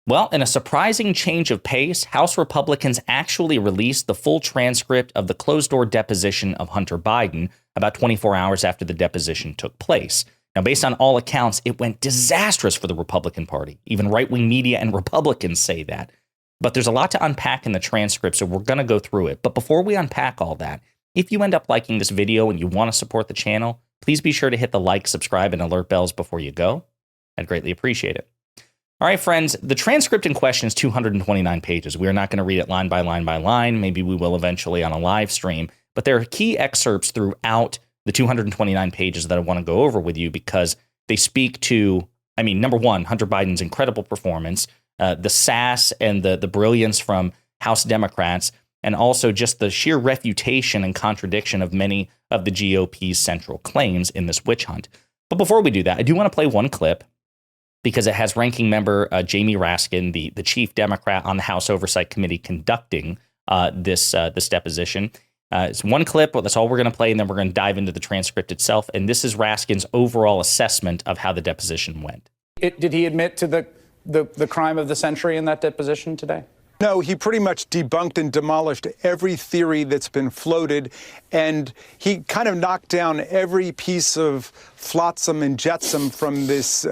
Well, in a surprising change of pace, House Republicans actually released the full transcript of the closed-door deposition of Hunter Biden about 24 hours after the deposition took place. Now, based on all accounts, it went disastrous for the Republican Party. Even right-wing media and Republicans say that. But there's a lot to unpack in the transcript, so we're going to go through it. But before we unpack all that, if you end up liking this video and you want to support the channel, please be sure to hit the like, subscribe, and alert bells before you go. I'd greatly appreciate it. All right, friends, the transcript in question is 229 pages. We are not going to read it line by line by line. Maybe we will eventually on a live stream. But there are key excerpts throughout the 229 pages that I want to go over with you because they speak to, I mean, number one, Hunter Biden's incredible performance, the sass and the brilliance from House Democrats, and also just the sheer refutation and contradiction of many of the GOP's central claims in this witch hunt. But before we do that, I do want to play one clip because it has ranking member Jamie Raskin, the chief Democrat on the House Oversight Committee, conducting this deposition. It's one clip, but that's all we're going to play, and then we're going to dive into the transcript itself. And this is Raskin's overall assessment of how the deposition went. Did he admit to the crime of the century in that deposition today? No, he pretty much debunked and demolished every theory that's been floated, and he kind of knocked down every piece of flotsam and jetsam from this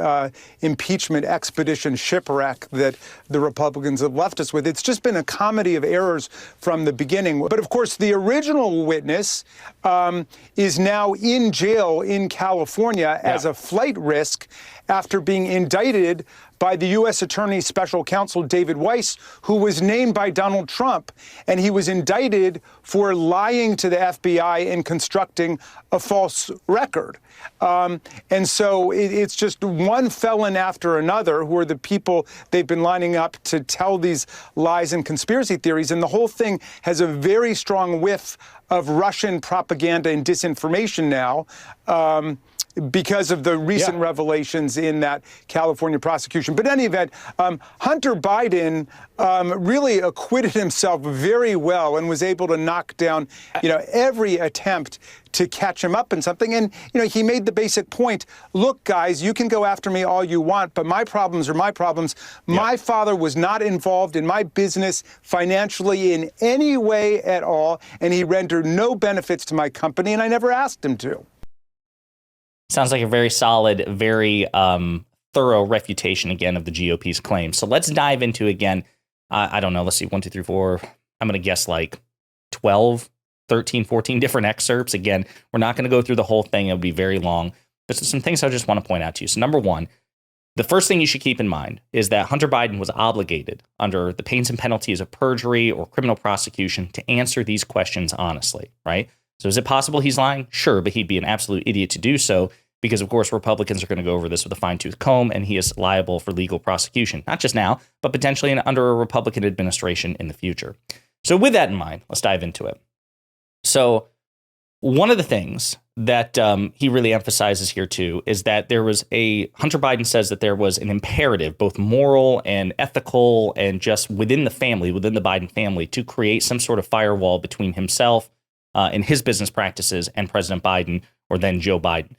impeachment expedition shipwreck that the Republicans have left us with. It's just been a comedy of errors from the beginning. But of course, the original witness is now in jail in California as a flight risk after being indicted by the U.S. Attorney Special Counsel David Weiss, who was named by Donald Trump. And he was indicted for lying to the FBI and constructing a false record. And so it's just one felon after another who are the people they've been lining up to tell these lies and conspiracy theories. And the whole thing has a very strong whiff of Russian propaganda and disinformation now. Because of the recent revelations in that California prosecution. But in any event, Hunter Biden really acquitted himself very well and was able to knock down, every attempt to catch him up in something. And, he made the basic point, look, guys, you can go after me all you want, but my problems are my problems. My father was not involved in my business financially in any way at all, and he rendered no benefits to my company, and I never asked him to. Sounds like a very solid, very thorough refutation, again, of the GOP's claims. So let's dive into, again, I don't know, let's see, 1, 2, 3, 4. I'm going to guess like 12, 13, 14 different excerpts. Again, we're not going to go through the whole thing. It would be very long. There's some things I just want to point out to you. So number one, the first thing you should keep in mind is that Hunter Biden was obligated under the pains and penalties of perjury or criminal prosecution to answer these questions honestly, right? So is it possible he's lying? Sure, but he'd be an absolute idiot to do so because, of course, Republicans are going to go over this with a fine-tooth comb, and he is liable for legal prosecution, not just now, but potentially under a Republican administration in the future. So with that in mind, let's dive into it. So one of the things that he really emphasizes here, too, is that Hunter Biden says that there was an imperative, both moral and ethical, and just within the Biden family, to create some sort of firewall between himself in his business practices and President Biden, or then Joe Biden.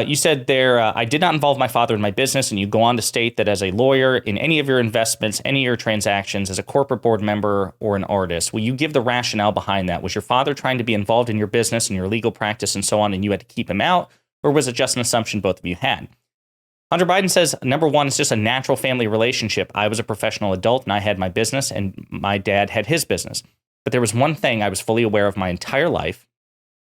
You said there, I did not involve my father in my business, and you go on to state that as a lawyer, in any of your investments, any of your transactions, as a corporate board member or an artist, will you give the rationale behind that? Was your father trying to be involved in your business and your legal practice and so on, and you had to keep him out? Or was it just an assumption both of you had? Hunter Biden says, number one, it's just a natural family relationship. I was a professional adult, and I had my business, and my dad had his business. But there was one thing I was fully aware of my entire life.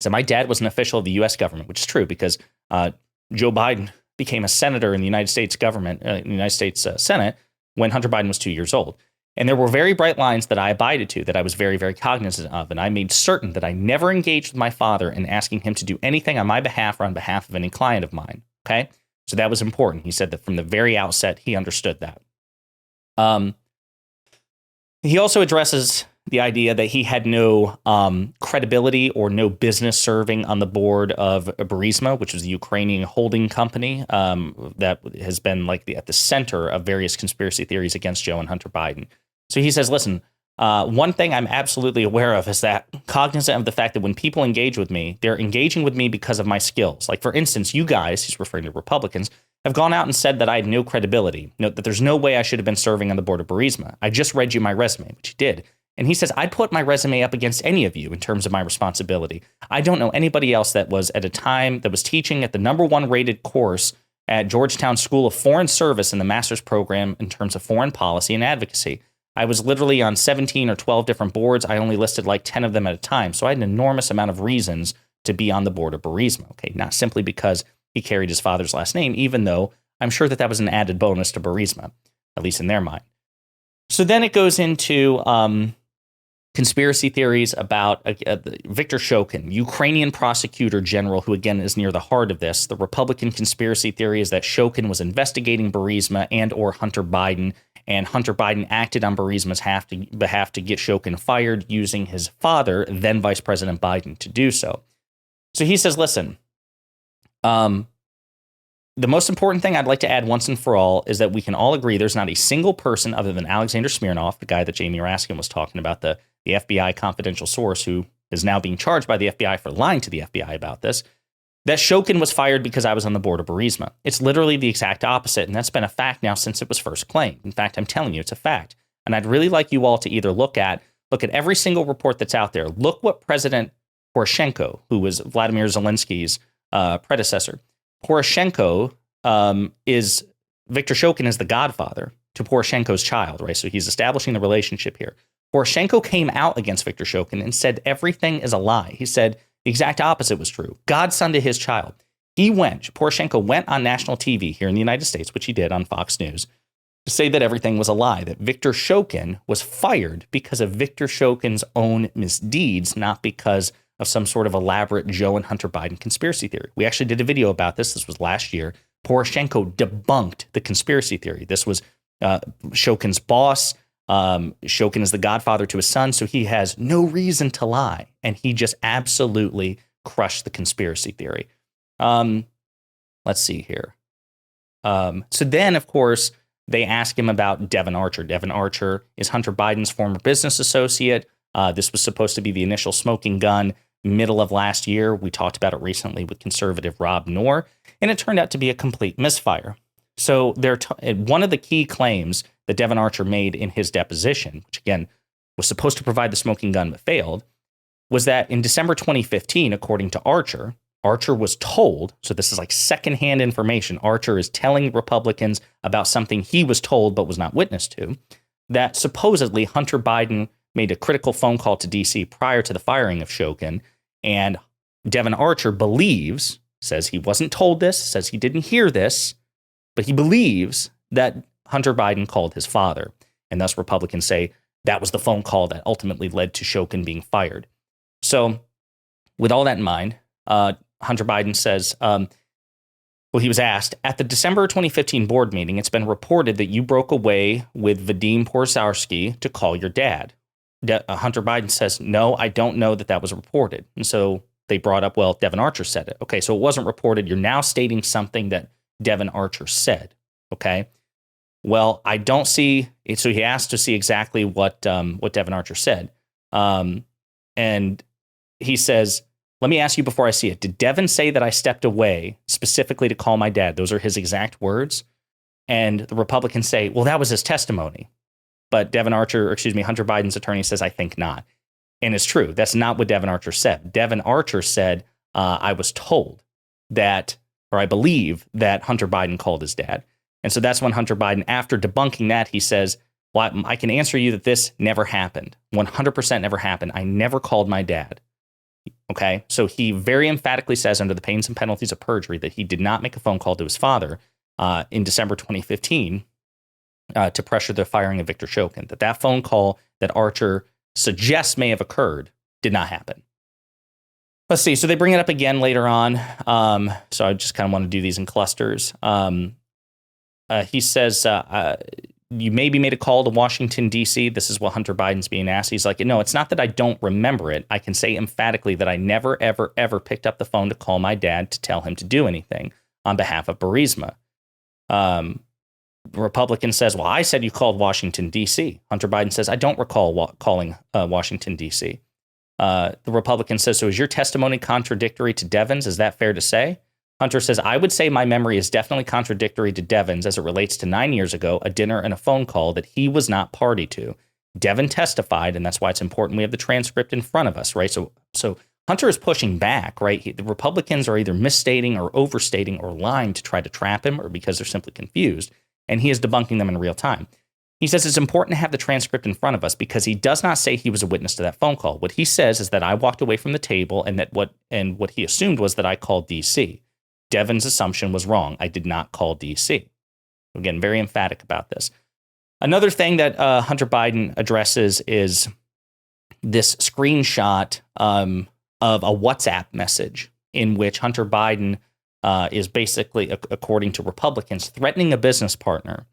So my dad was an official of the U.S. government, which is true because Joe Biden became a senator in the United States government, in the United States Senate, when Hunter Biden was 2 years old. And there were very bright lines that I abided to, that I was very, very cognizant of. And I made certain that I never engaged with my father in asking him to do anything on my behalf or on behalf of any client of mine. Okay? So that was important. He said that from the very outset, he understood that. He also addresses the idea that he had no credibility or no business serving on the board of Burisma, which was the Ukrainian holding company that has been at the center of various conspiracy theories against Joe and Hunter Biden. So he says, listen, one thing I'm absolutely aware of is that cognizant of the fact that when people engage with me, they're engaging with me because of my skills. Like, for instance, you guys, he's referring to Republicans, have gone out and said that I had no credibility. Note that there's no way I should have been serving on the board of Burisma. I just read you my resume, which you did. And he says, I'd put my resume up against any of you in terms of my responsibility. I don't know anybody else that was at a time that was teaching at the #1 rated course at Georgetown School of Foreign Service in the master's program in terms of foreign policy and advocacy. I was literally on 17 or 12 different boards. I only listed like 10 of them at a time. So I had an enormous amount of reasons to be on the board of Burisma. Okay, not simply because he carried his father's last name, even though I'm sure that was an added bonus to Burisma, at least in their mind. So then it goes into conspiracy theories about Viktor Shokin, Ukrainian prosecutor general, who again is near the heart of this. The Republican conspiracy theory is that Shokin was investigating Burisma and or Hunter Biden, and Hunter Biden acted on Burisma's behalf to get Shokin fired using his father, then Vice President Biden, to do so. So he says, listen, the most important thing I'd like to add once and for all is that we can all agree there's not a single person other than Alexander Smirnov, the guy that Jamie Raskin was talking about, the FBI confidential source who is now being charged by the FBI for lying to the FBI about this, that Shokin was fired because I was on the board of Burisma. It's literally the exact opposite, and that's been a fact now since it was first claimed. In fact, I'm telling you, it's a fact. And I'd really like you all to either look at every single report that's out there. Look what President Poroshenko, who was Vladimir Zelensky's predecessor, Poroshenko is Viktor Shokin is the godfather to Poroshenko's child, right? So he's establishing the relationship here. Poroshenko came out against Viktor Shokin and said everything is a lie. He said the exact opposite was true. Godson to his child. Poroshenko went on national TV here in the United States, which he did on Fox News, to say that everything was a lie, that Viktor Shokin was fired because of Viktor Shokin's own misdeeds, not because of some sort of elaborate Joe and Hunter Biden conspiracy theory. We actually did a video about this. This was last year. Poroshenko debunked the conspiracy theory. This was Shokin's boss. Shokin is the godfather to his son, so he has no reason to lie. And he just absolutely crushed the conspiracy theory. Let's see here. So then, of course, they ask him about Devon Archer. Devon Archer is Hunter Biden's former business associate. This was supposed to be the initial smoking gun middle of last year. We talked about it recently with conservative Rob Noor, and it turned out to be a complete misfire. So one of the key claims that Devon Archer made in his deposition, which again was supposed to provide the smoking gun but failed, was that in December 2015, according to Archer, Archer was told, so this is like secondhand information, Archer is telling Republicans about something he was told but was not witness to, that supposedly Hunter Biden made a critical phone call to D.C. prior to the firing of Shokin, and Devon Archer says he wasn't told this, says he didn't hear this, but he believes that Hunter Biden called his father, and thus Republicans say that was the phone call that ultimately led to Shokin being fired. So with all that in mind, Hunter Biden says, he was asked, at the December 2015 board meeting, it's been reported that you broke away with Vadim Porsarsky to call your dad. Hunter Biden says, no, I don't know that was reported. And so they brought up, well, Devon Archer said it. Okay, so it wasn't reported. You're now stating something that Devon Archer said. Okay, well, I don't see it. So he asked to see exactly what Devon Archer said. And he says, let me ask you before I see it. Did Devon say that I stepped away specifically to call my dad? Those are his exact words. And the Republicans say, well, that was his testimony. But Hunter Biden's attorney says, I think not. And it's true. That's not what Devon Archer said. Devon Archer said, I was told that, or I believe that Hunter Biden called his dad. And so that's when Hunter Biden, after debunking that, he says, well, I can answer you that this never happened. 100% never happened. I never called my dad. Okay. So he very emphatically says under the pains and penalties of perjury that he did not make a phone call to his father in December 2015 to pressure the firing of Viktor Shokin, that phone call that Archer suggests may have occurred did not happen. Let's see. So they bring it up again later on. So I just kind of want to do these in clusters. He says, you maybe made a call to Washington, D.C. This is what Hunter Biden's being asked. He's like, no, it's not that I don't remember it. I can say emphatically that I never, ever, ever picked up the phone to call my dad to tell him to do anything on behalf of Burisma. The Republican says, well, I said you called Washington, D.C. Hunter Biden says, I don't recall calling Washington, D.C. The Republican says, so is your testimony contradictory to Devon's? Is that fair to say? Hunter says, I would say my memory is definitely contradictory to Devin's as it relates to 9 years ago, a dinner and a phone call that he was not party to. Devin testified, and that's why it's important we have the transcript in front of us, right? So Hunter is pushing back, right? The Republicans are either misstating or overstating or lying to try to trap him or because they're simply confused, and he is debunking them in real time. He says it's important to have the transcript in front of us because he does not say he was a witness to that phone call. What he says is that I walked away from the table and that what he assumed was that I called DC. Devin's assumption was wrong. I did not call DC. Again, very emphatic about this. Another thing that Hunter Biden addresses is this screenshot of a WhatsApp message in which Hunter Biden is basically, according to Republicans, threatening a business partner.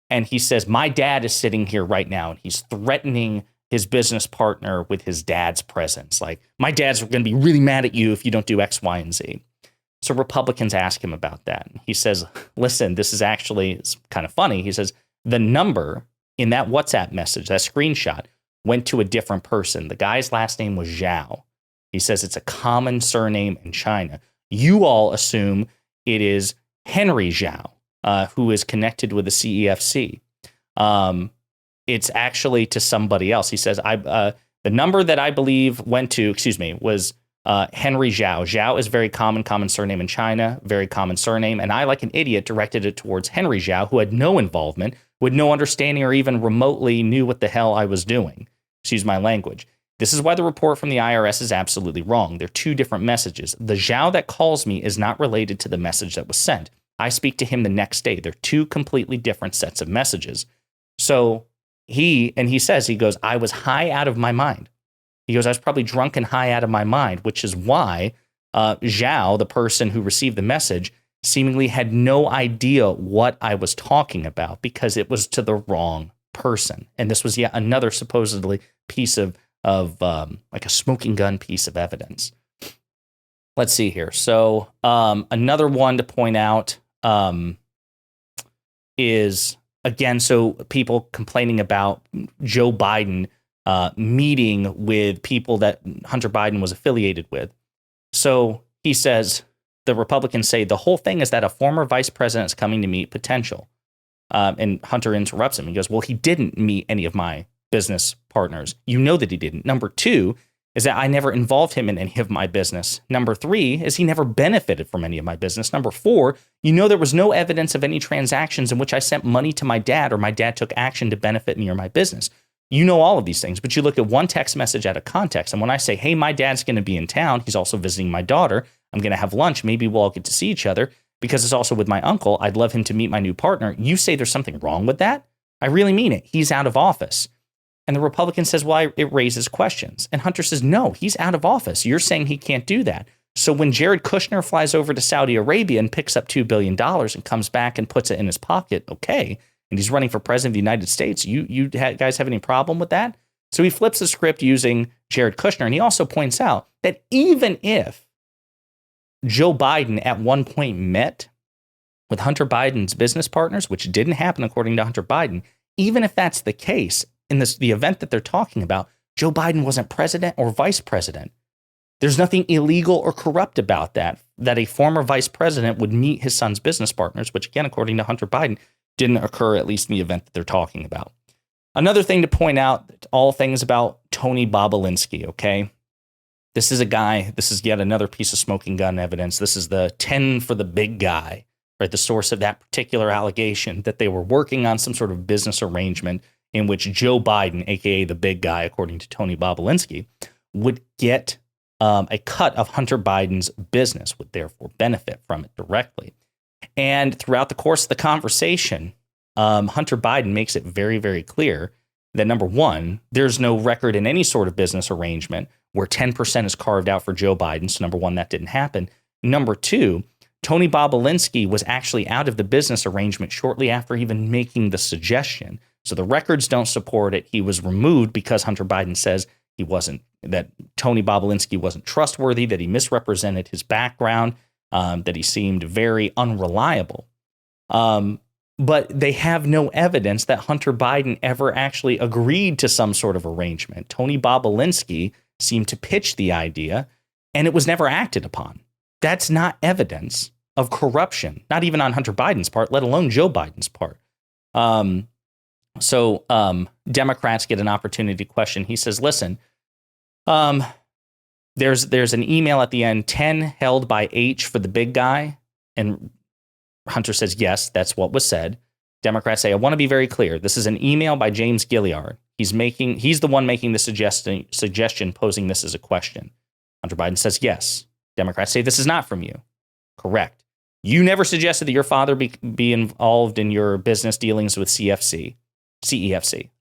And he says, my dad is sitting here right now, and he's threatening his business partner with his dad's presence. Like, my dad's going to be really mad at you if you don't do X, Y, and Z. So Republicans ask him about that. He says, listen, this is actually, it's kind of funny. He says, the number in that WhatsApp message, that screenshot, went to a different person. The guy's last name was Zhao. He says it's a common surname in China. You all assume it is Henry Zhao, who is connected with the CEFC. It's actually to somebody else. He says, the number that I believe went to, was Henry Zhao. Zhao is very common surname in China, very common surname. And I, like an idiot, directed it towards Henry Zhao, who had no involvement, with no understanding or even remotely knew what the hell I was doing. Excuse my language. This is why the report from the IRS is absolutely wrong. They're two different messages. The Zhao that calls me is not related to the message that was sent. I speak to him the next day. They're two completely different sets of messages. So he goes, I was high out of my mind. He goes, I was probably drunk and high out of my mind, which is why Zhao, the person who received the message, seemingly had no idea what I was talking about because it was to the wrong person. And this was yet another supposedly piece of like a smoking gun piece of evidence. Let's see here. So another one to point out is, again, so people complaining about Joe Biden meeting with people that Hunter Biden was affiliated with. So he says, the Republicans say the whole thing is that a former vice president is coming to meet potential. And Hunter interrupts him. He goes, well, he didn't meet any of my business partners. You know that he didn't. Number two is that I never involved him in any of my business. Number three is he never benefited from any of my business. Number four, you know there was no evidence of any transactions in which I sent money to my dad or my dad took action to benefit me or my business. You know all of these things, but you look at one text message out of context. And when I say, hey, my dad's going to be in town, he's also visiting my daughter, I'm going to have lunch, maybe we'll all get to see each other because it's also with my uncle. I'd love him to meet my new partner. You say there's something wrong with that? I really mean it. He's out of office. And the Republican says, well, it raises questions. And Hunter says, no, he's out of office. You're saying he can't do that. So when Jared Kushner flies over to Saudi Arabia and picks up $2 billion and comes back and puts it in his pocket, okay, and he's running for president of the United States, you guys have any problem with that? So he flips the script using Jared Kushner. And he also points out that even if Joe Biden at one point met with Hunter Biden's business partners, which didn't happen according to Hunter Biden, even if that's the case, in the event that they're talking about, Joe Biden wasn't president or vice president. There's nothing illegal or corrupt about that a former vice president would meet his son's business partners, which again, according to Hunter Biden, didn't occur, at least in the event that they're talking about. Another thing to point out, all things about Tony Bobolinsky, okay? This is yet another piece of smoking gun evidence. This is the 10 for the big guy, right? The source of that particular allegation that they were working on some sort of business arrangement in which Joe Biden, aka the big guy, according to Tony Bobolinsky, would get a cut of Hunter Biden's business, would therefore benefit from it directly. And throughout the course of the conversation, Hunter Biden makes it very, very clear that, number one, there's no record in any sort of business arrangement where 10% is carved out for Joe Biden. So number one, that didn't happen. Number two, Tony Bobolinsky was actually out of the business arrangement shortly after even making the suggestion. So the records don't support it. He was removed because Hunter Biden says that Tony Bobolinsky wasn't trustworthy, that he misrepresented his background, that he seemed very unreliable. But they have no evidence that Hunter Biden ever actually agreed to some sort of arrangement. Tony Bobolinsky seemed to pitch the idea, and it was never acted upon. That's not evidence of corruption, not even on Hunter Biden's part, let alone Joe Biden's part. So Democrats get an opportunity to question. He says, listen, there's an email at the end, 10 held by H for the big guy. And Hunter says, yes, that's what was said. Democrats say, I want to be very clear. This is an email by James Gilliard. He's the one making the suggestion, posing this as a question. Hunter Biden says, yes. Democrats say, this is not from you. Correct. You never suggested that your father be involved in your business dealings with CEFC.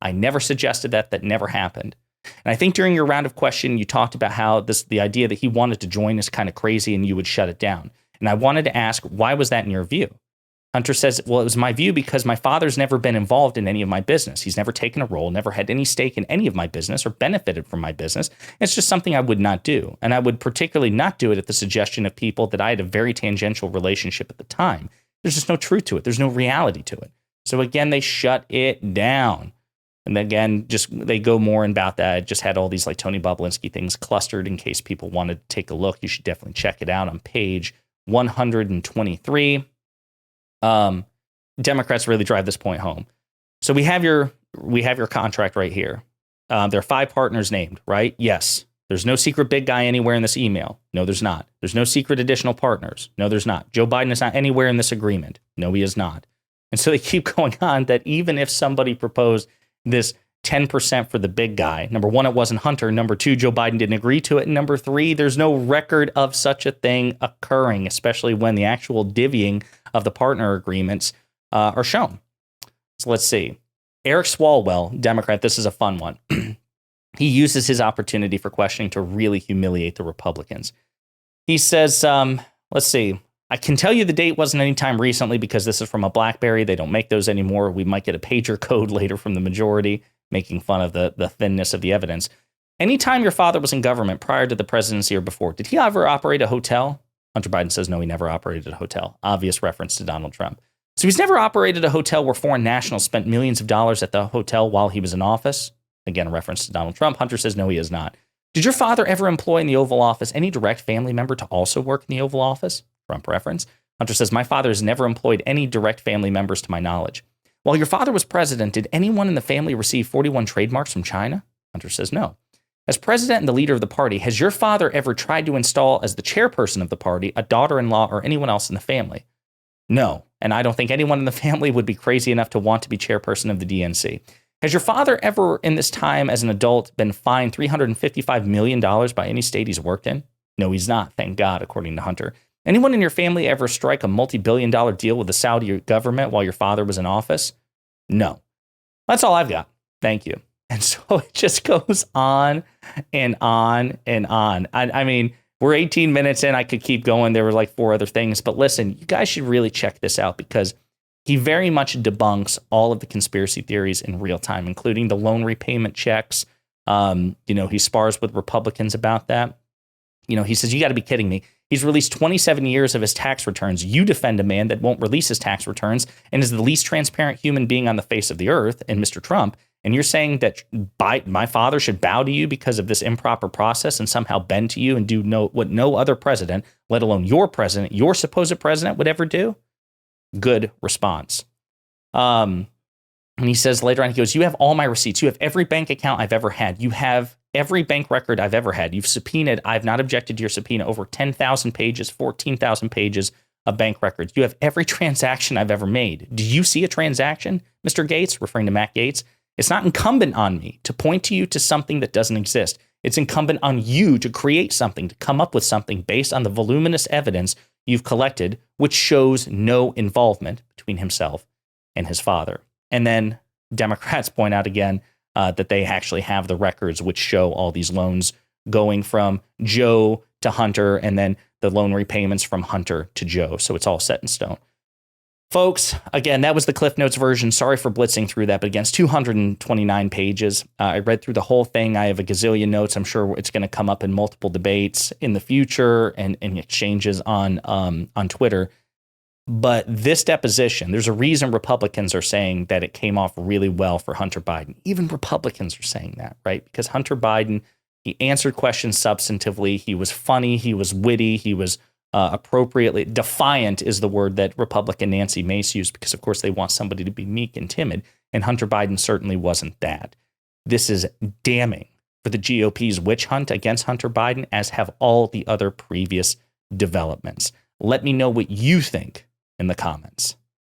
I never suggested that. That never happened. And I think during your round of question, you talked about how the idea that he wanted to join is kind of crazy and you would shut it down. And I wanted to ask, why was that in your view? Hunter says, well, it was my view because my father's never been involved in any of my business. He's never taken a role, never had any stake in any of my business or benefited from my business. It's just something I would not do. And I would particularly not do it at the suggestion of people that I had a very tangential relationship at the time. There's just no truth to it. There's no reality to it. So again, they shut it down. And again, they go more about that. I just had all these like Tony Bobulinski things clustered in case people wanted to take a look. You should definitely check it out on page 123. Democrats really drive this point home. So we have your contract right here. There are 5 partners named, right? Yes. There's no secret big guy anywhere in this email. No, there's not. There's no secret additional partners. No, there's not. Joe Biden is not anywhere in this agreement. No, he is not. And so they keep going on that even if somebody proposed this 10% for the big guy, number one, it wasn't Hunter. Number two, Joe Biden didn't agree to it. And number three, there's no record of such a thing occurring, especially when the actual divvying of the partner agreements are shown. So let's see. Eric Swalwell, Democrat, this is a fun one. He uses his opportunity for questioning to really humiliate the Republicans. He says, let's see. I can tell you the date wasn't any time recently because this is from a BlackBerry. They don't make those anymore. We might get a pager code later from the majority, making fun of the thinness of the evidence. Anytime your father was in government prior to the presidency or before, did he ever operate a hotel? Hunter Biden says, no, he never operated a hotel. Obvious reference to Donald Trump. So he's never operated a hotel where foreign nationals spent millions of dollars at the hotel while he was in office. Again, a reference to Donald Trump. Hunter says, no, he is not. Did your father ever employ in the Oval Office any direct family member to also work in the Oval Office? Trump reference. Hunter says, my father has never employed any direct family members to my knowledge. While your father was president, did anyone in the family receive 41 trademarks from China? Hunter says, no. As president and the leader of the party, has your father ever tried to install as the chairperson of the party a daughter-in-law or anyone else in the family? No. And I don't think anyone in the family would be crazy enough to want to be chairperson of the DNC. Has your father ever in this time as an adult been fined $355 million by any state he's worked in? No, he's not, thank God, according to Hunter. Anyone in your family ever strike a multi-billion-dollar deal with the Saudi government while your father was in office? No. That's all I've got. Thank you. And so it just goes on and on and on. I mean, we're 18 minutes in. I could keep going. There were like 4 other things. But listen, you guys should really check this out because he very much debunks all of the conspiracy theories in real time, including the loan repayment checks. He spars with Republicans about that. He says, you got to be kidding me. He's released 27 years of his tax returns. You defend a man that won't release his tax returns and is the least transparent human being on the face of the earth, and Mr. Trump. And you're saying that my father should bow to you because of this improper process and somehow bend to you and do what no other president, let alone your president, your supposed president, would ever do? Good response. And he says later on, he goes, you have all my receipts. You have every bank account I've ever had. You have every bank record I've ever had. You've subpoenaed. I've not objected to your subpoena. Over 10,000 pages, 14,000 pages of bank records. You have every transaction I've ever made. Do you see a transaction, Mr. Gates, referring to Matt Gates? It's not incumbent on me to point to you to something that doesn't exist. It's incumbent on you to create something, to come up with something based on the voluminous evidence you've collected, which shows no involvement between himself and his father. And then Democrats point out again that they actually have the records which show all these loans going from Joe to Hunter and then the loan repayments from Hunter to Joe. So it's all set in stone. Folks, again, that was the Cliff Notes version. Sorry for blitzing through that, but again, it's 229 pages. I read through the whole thing. I have a gazillion notes. I'm sure it's going to come up in multiple debates in the future and exchanges on Twitter. But this deposition, there's a reason Republicans are saying that it came off really well for Hunter Biden. Even Republicans are saying that, right? Because Hunter Biden, he answered questions substantively. He was funny. He was witty. He was appropriately. Defiant is the word that Republican Nancy Mace used because, of course, they want somebody to be meek and timid. And Hunter Biden certainly wasn't that. This is damning for the GOP's witch hunt against Hunter Biden, as have all the other previous developments. Let me know what you think in the comments.